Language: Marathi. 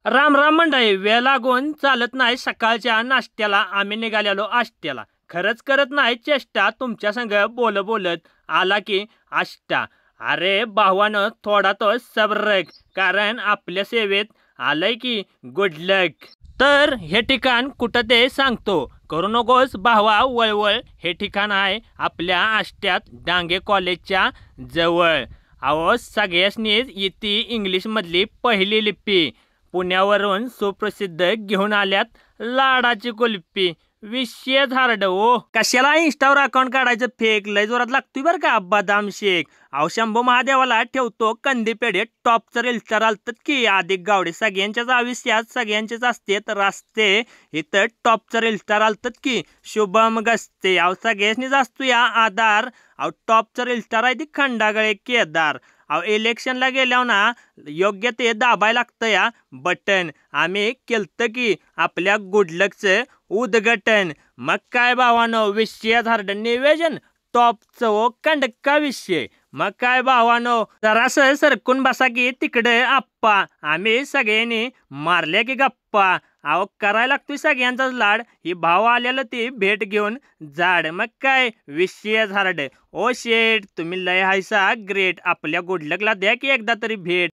राम राम मंडळी, वेळ लागून चालत नाही. सकाळच्या नाश्त्याला आम्ही निघालेलो आष्ट्याला. खरंच करत नाही चेष्टा, तुमच्या संग बोलत आला की आष्टा. अरे भावानं थोडा तो सब्र रख, कारण आपल्या सेवेत आलंय की गुड लक. तर हे ठिकाण कुठं ते सांगतो, करू नकोस भावा वळवळ. हे ठिकाण आहे आपल्या आष्ट्यात डांगे कॉलेजच्या जवळ. अहो सगळ्यासनीच येते इंग्लिशमधली पहिली लिपी. पुण्यावरून सुप्रसिद्ध घेऊन आल्यात लाडाची कुल्फी. विशेष हार्ड ओ. कशाला इंस्टावर अकाउंट काढायचं फेक, लय जोरात लागतोय बरं का बदाम शेक. अहो शंभू महादेवाला ठेवतो कंदी पेढे, टॉपचं रील चालतात की अधिक गावडे. सगळ्यांच्याच आयुष्यात सगळ्यांचेच असतेत रास्ते, इथं टॉपचं रील चालतात की शुभम गस्ते. अहो सगळ्यांनीच असतो या आधार. अहो टॉपचं रील आहे ती खंडागळे केदार. अहो इलेक्शनला गेल्यावर ना योग्य ते दाबायला लागतं या बटन. आम्ही केलतं की आपल्या गुडलकचं उद्घाटन. मग काय भावानो, विषय हार्ड निवेदन टॉपचं ओ कंडका विषय. मग काय भावानो, जरासं सरकून बसा की तिकडे आप्पा. आम्ही सगळ्यांनी मारल्या की गप्पा. अहो करायला लागतोय सगळ्यांचाच लाड, ही भाव आलेलं ती भेट घेऊन जाड. मग काय विषय हार्ड. ओ शेट तुम्ही लय हायसा ग्रेट, आपल्या गुडलकला द्या की एकदा तरी भेट.